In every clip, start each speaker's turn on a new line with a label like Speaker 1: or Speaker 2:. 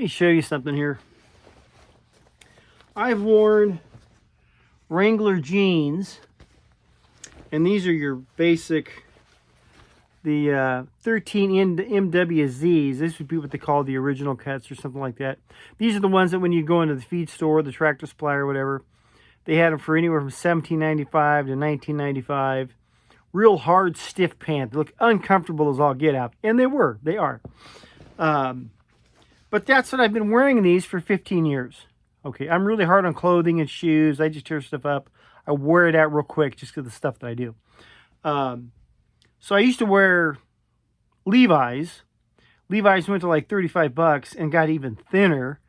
Speaker 1: me show you something here. I've worn Wrangler jeans, and these are your basic, the 13 MWZs. This would be what they call the original cuts or something like that. These are the ones that when you go into the feed store, the Tractor Supply or whatever, they had them for anywhere from $17.95 to $19.95. Real hard, stiff pants. They look uncomfortable as all get out. And they are. But that's what I've been wearing these for 15 years. Okay, I'm really hard on clothing and shoes. I just tear stuff up. I wear it out real quick just because of the stuff that I do. So I used to wear Levi's. Levi's went to like 35 bucks and got even thinner.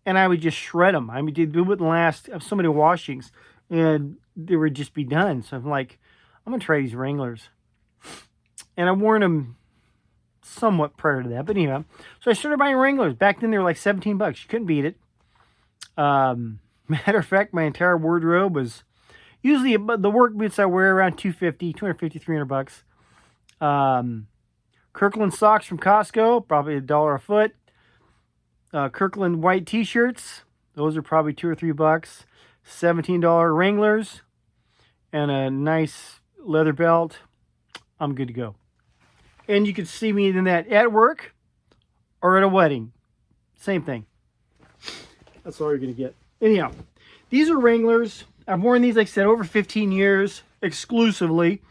Speaker 1: And I would just shred them. I mean, it wouldn't last so many washings. And they would just be done. So I'm like, I'm going to try these Wranglers. And I worn them somewhat prior to that. But anyway, so I started buying Wranglers. Back then, they were like 17 bucks. You couldn't beat it. Matter of fact, my entire wardrobe was usually the work boots I wear around 250, 300 bucks. Kirkland socks from Costco, probably $1 a foot. Kirkland white t-shirts, those are probably $2 or $3. $17 Wranglers and a nice leather belt. I'm good to go. And you can see me in that at work or at a wedding. Same thing. That's all you're going to get. Anyhow, these are Wranglers. I've worn these, like I said, over 15 years exclusively.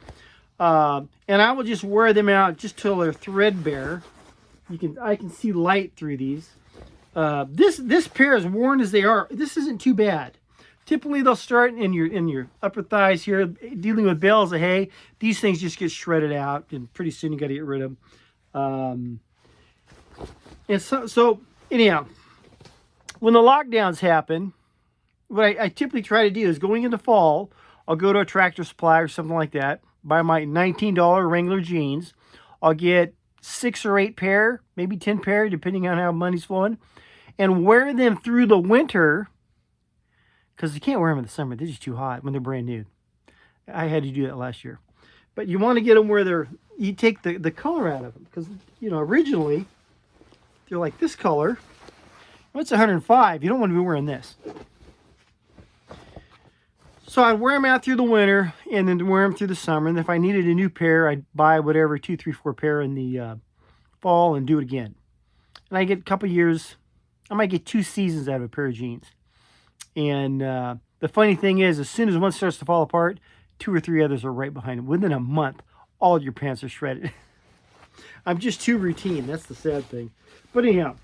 Speaker 1: And I will just wear them out just till they're threadbare. I can see light through these. This pair, as worn as they are, this isn't too bad. Typically, they'll start in your upper thighs here, dealing with bales of hay. These things just get shredded out, and pretty soon you got to get rid of them. And so anyhow, when the lockdowns happen, what I typically try to do is going into fall, I'll go to a Tractor Supply or something like that, buy my $19 Wrangler jeans. I'll get 6 or 8 pair, maybe 10 pair, depending on how money's flowing, and wear them through the winter, because you can't wear them in the summer. They're just too hot when they're brand new. I had to do that last year. But you want to get them where you take the color out of them, because, you know, originally, they're like this color. Well, it's 105. You don't want to be wearing this. So I'd wear them out through the winter and then wear them through the summer. And if I needed a new pair, I'd buy whatever, 2, 3, 4 pair in the fall and do it again. And I get a couple years, I might get 2 seasons out of a pair of jeans. And the funny thing is, as soon as one starts to fall apart, 2 or 3 others are right behind it. Within a month, all your pants are shredded. I'm just too routine. That's the sad thing. But anyhow,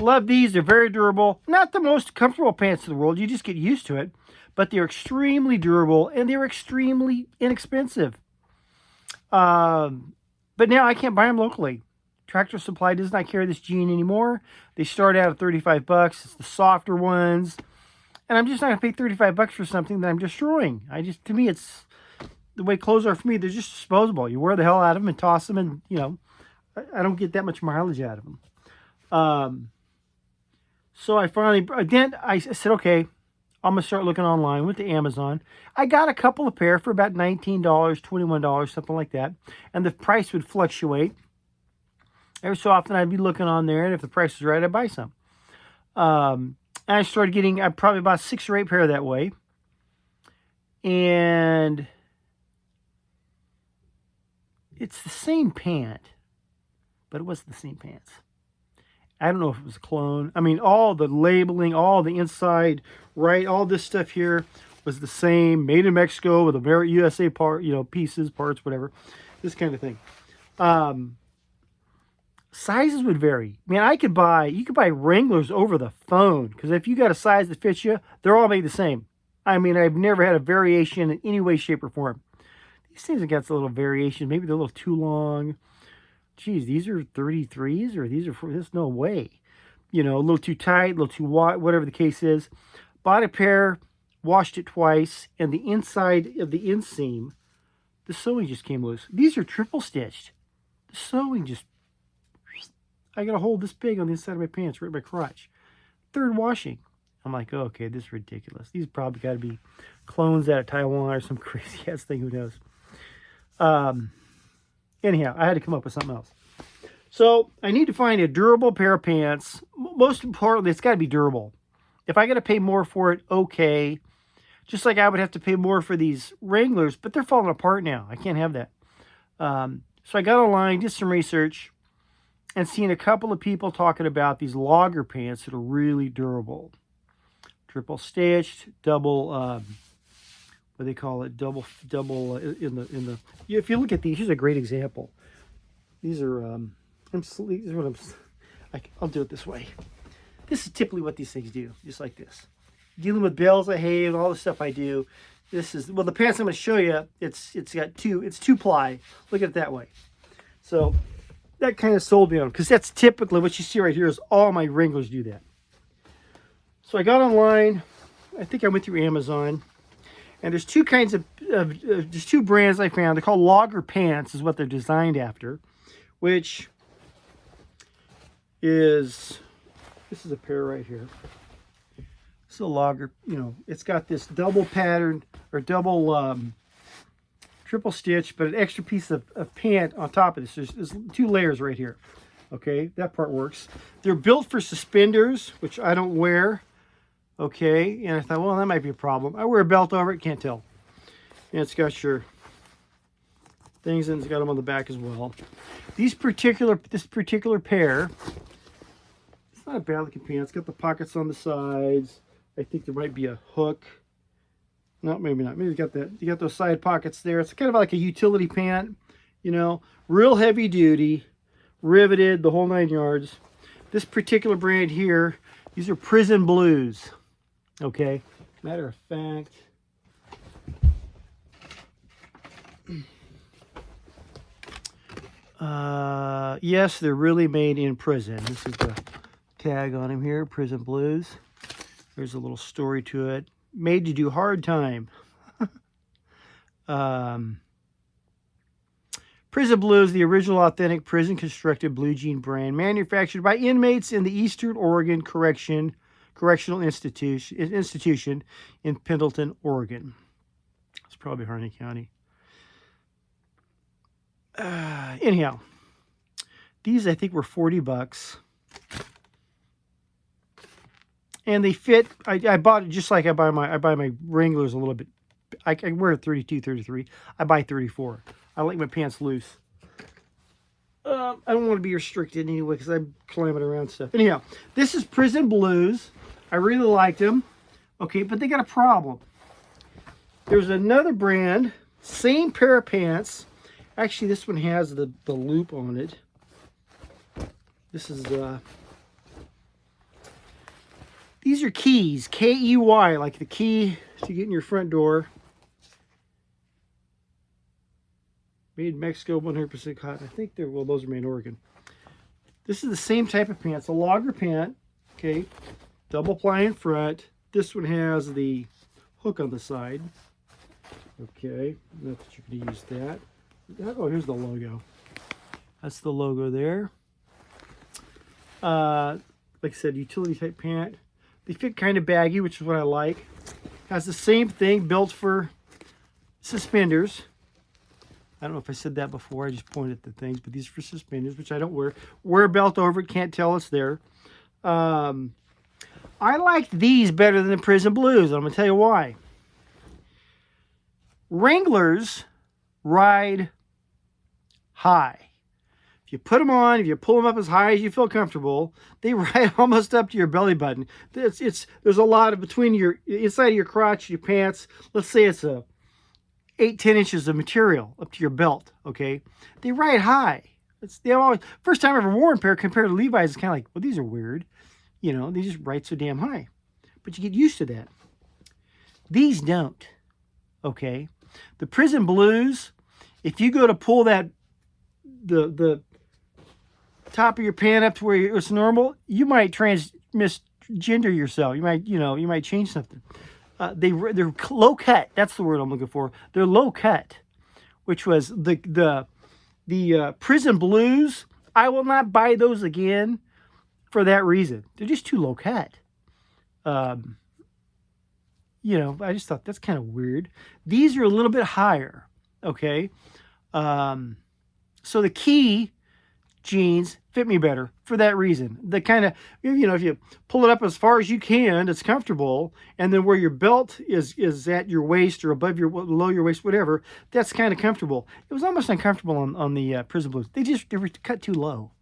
Speaker 1: love these. They're very durable. Not the most comfortable pants in the world. You just get used to it. But they're extremely durable, and they're extremely inexpensive. But now I can't buy them locally. Tractor Supply does not carry this jean anymore. They start out at 35 bucks. It's the softer ones. And I'm just not going to pay 35 bucks for something that I'm destroying. To me, it's the way clothes are for me. They're just disposable. You wear the hell out of them and toss them, and, you know, I don't get that much mileage out of them. So I finally, again, I said, okay, I'm going to start looking online. Went to Amazon. I got a couple of pair for about $19, $21, something like that. And the price would fluctuate. Every so often I'd be looking on there, and if the price is right, I'd buy some. And I started getting, I probably bought 6 or 8 pair that way. And it's the same pant, but it wasn't the same pants. I don't know if it was a clone. I mean, all the labeling, all the inside, right, all this stuff here was the same, made in Mexico with a USA part, you know, pieces, parts, whatever, this kind of thing. Sizes would vary. I mean, you could buy Wranglers over the phone, because if you got a size that fits you, they're all made the same. I mean, I've never had a variation in any way, shape, or form. These things have got a little variation. Maybe they're a little too long. Geez, these are 33s, or these are, there's no way. You know, a little too tight, a little too wide, whatever the case is. Bought a pair, washed it twice, and the inside of the inseam, the sewing just came loose. These are triple stitched. The sewing just, I got a hole this big on the inside of my pants, right in my crotch. 3rd washing. I'm like, oh, okay, this is ridiculous. These probably got to be clones out of Taiwan or some crazy ass thing, who knows. Anyhow, I had to come up with something else. So I need to find a durable pair of pants. Most importantly, it's got to be durable. If I got to pay more for it, okay. Just like I would have to pay more for these Wranglers, but they're falling apart now. I can't have that. So I got online, did some research, and seen a couple of people talking about these logger pants that are really durable. Triple stitched, double, what do they call it? Double in the. If you look at these, here's a great example. These are, these are what I'll do it this way. This is typically what these things do, just like this. Dealing with bales of hay and all the stuff I do. This is, well, the pants I'm going to show you, it's 2-ply. Look at it that way. So that kind of sold me on, because that's typically what you see right here is all my Wranglers do that. So I got online. I think I went through Amazon. And there's two kinds of there's two brands I found. They're called Logger Pants is what they're designed after, which is, this is a pair right here. It's a Logger, you know, it's got this double pattern or double triple stitch, but an extra piece of pant on top of this. There's 2 layers right here. Okay, that part works. They're built for suspenders, which I don't wear. Okay, and I thought, well, that might be a problem. I wear a belt over it, can't tell. And it's got your things, and it's got them on the back as well. This particular pair, it's not a bad looking pant. It's got the pockets on the sides. I think there might be a hook. No, maybe not. Maybe you got those side pockets there. It's kind of like a utility pant, you know, real heavy duty, riveted, the whole 9 yards. This particular brand here, these are Prison Blues. Okay, matter of fact, yes, they're really made in prison. This is the tag on them here, Prison Blues. There's a little story to it. Made to do hard time. Prison Blues, the original authentic prison constructed blue jean brand, manufactured by inmates in the Eastern Oregon Correctional Institution in Pendleton, Oregon. It's probably Harney County. Anyhow, these I think were $40. And they fit. I bought it just like I buy my Wranglers a little bit. I wear 32, 33. I buy 34. I like my pants loose. I don't want to be restricted anyway because I'm climbing around stuff. Anyhow, this is Prison Blues. I really liked them. Okay, but they got a problem. There's another brand, same pair of pants. Actually, this one has the loop on it. This is these are Keys, K-E-Y, like the key to get in your front door. Made in Mexico, 100% cotton. I think they're, well, those are made in Oregon. This is the same type of pants, a logger pant, okay, double ply in front. This one has the hook on the side. Okay, that's what you can use that. Oh, here's the logo. That's the logo there. Like I said, utility type pant. They fit kind of baggy, which is what I like. Has the same thing, built for suspenders. I don't know if I said that before. I just pointed at the things, but these are for suspenders, which I don't wear. Wear a belt over it, can't tell it's there. I like these better than the Prison Blues. I'm going to tell you why. Wranglers ride high. If you put them on, if you pull them up as high as you feel comfortable, they ride almost up to your belly button. There's a lot of between your inside of your crotch, your pants. Let's say it's a 8-10 inches of material up to your belt. Okay, they ride high. They always, first time I ever wore a pair compared to Levi's, it's kind of like, well, these are weird. You know, they just ride so damn high. But you get used to that. These don't. Okay, the Prison Blues. If you go to pull that the top of your pant up to where it's normal, you might misgender yourself. You might change something. They're low cut. That's the word I'm looking for. They're low cut, which was the Prison Blues. I will not buy those again for that reason. They're just too low cut. You know, I just thought that's kind of weird. These are a little bit higher. Okay. So the key jeans fit me better for that reason. The kind of, you know, if you pull it up as far as you can, it's comfortable, and then where your belt is at your waist or above your, below your waist, whatever, that's kind of comfortable. It was almost uncomfortable on the Prison Blues. They were cut too low.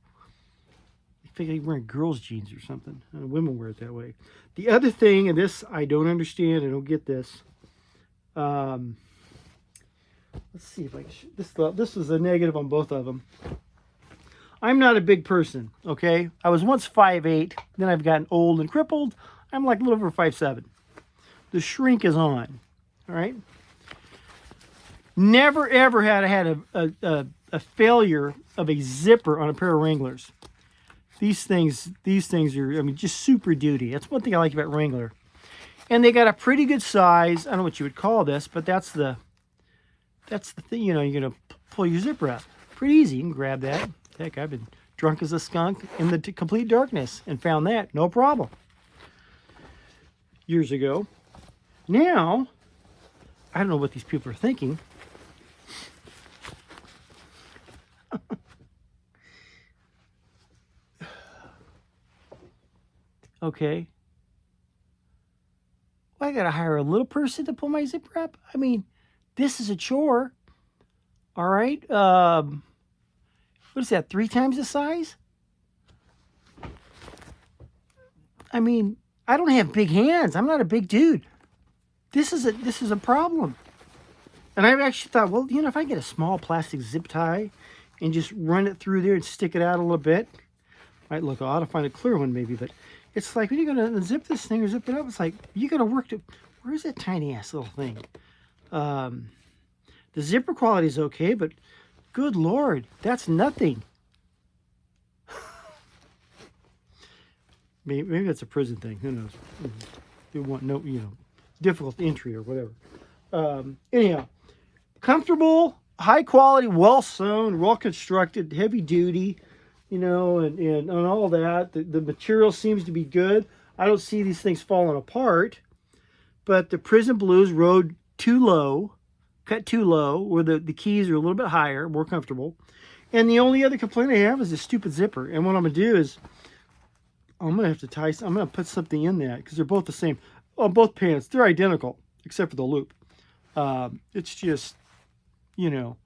Speaker 1: I think they're wearing girls' jeans or something. Women wear it that way. The other thing, and this I don't understand, I don't get this. Let's see if I can. This was a negative on both of them. I'm not a big person, okay? I was once 5'8", then I've gotten old and crippled. I'm like a little over 5'7". The shrink is on, all right? Never, ever had I had a failure of a zipper on a pair of Wranglers. These things are, I mean, just super duty. That's one thing I like about Wrangler. And they got a pretty good size. I don't know what you would call this, but that's the thing, you know, you're going to pull your zipper out. Pretty easy. You can grab that. Heck, I've been drunk as a skunk in the complete darkness and found that. No problem. Years ago. Now, I don't know what these people are thinking. Okay. Well, I got to hire a little person to pull my zipper up? I mean, this is a chore. All right. What is that, 3 times the size? I mean, I don't have big hands. I'm not a big dude. This is a problem. And I've actually thought, well, you know, if I get a small plastic zip tie and just run it through there and stick it out a little bit, might look odd. I'll find a clear one maybe, but it's like when you're going to zip this thing or zip it up, it's like you got to work to, where's that tiny ass little thing? The zipper quality is okay, but good Lord, that's nothing. Maybe that's a prison thing. Who knows? They want no, you know, difficult entry or whatever. Anyhow, comfortable, high quality, well sewn, well constructed, heavy duty, you know, and all that. The material seems to be good. I don't see these things falling apart. But the Prison Blues rode too low, cut too low, where the keys are a little bit higher, more comfortable. And the only other complaint I have is this stupid zipper. And what I'm going to do is, I'm going to have to I'm going to put something in that, because they're both the same. On both pants, they're identical, except for the loop. It's just, you know,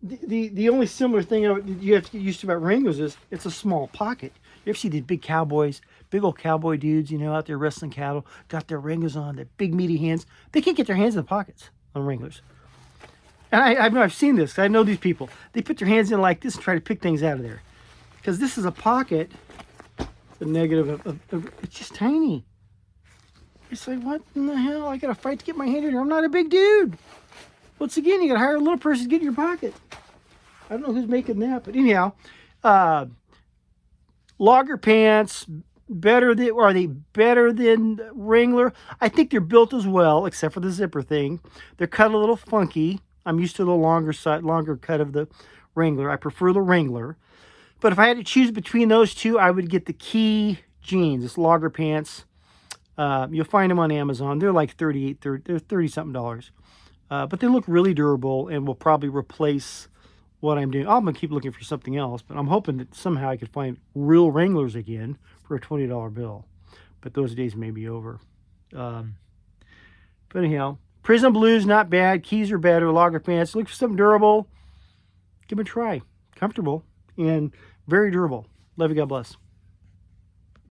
Speaker 1: the only similar thing you have to get used to about Wranglers is it's a small pocket. You ever see these big cowboys, big old cowboy dudes, you know, out there wrestling cattle, got their Wranglers on, their big meaty hands. They can't get their hands in the pockets on Wranglers. And I've seen this. I know these people. They put their hands in like this and try to pick things out of there. Because this is a pocket, the negative of it's just tiny. It's like, what in the hell? I got to fight to get my hand in here. I'm not a big dude. Once again, you got to hire a little person to get in your pocket. I don't know who's making that, but anyhow, Logger pants, are they better than Wrangler? I think they're built as well, except for the zipper thing. They're cut a little funky. I'm used to the longer cut of the Wrangler. I prefer the Wrangler. But if I had to choose between those two, I would get the Key jeans. It's Logger pants. You'll find them on Amazon. They're like they're $30-something. But they look really durable and will probably replace what I'm doing. I'm going to keep looking for something else, but I'm hoping that somehow I could find real Wranglers again for a $20 bill. But those days may be over. But anyhow, Prison Blues, not bad. Keys are better. Logger pants. Look for something durable. Give them a try. Comfortable and very durable. Love you. God bless.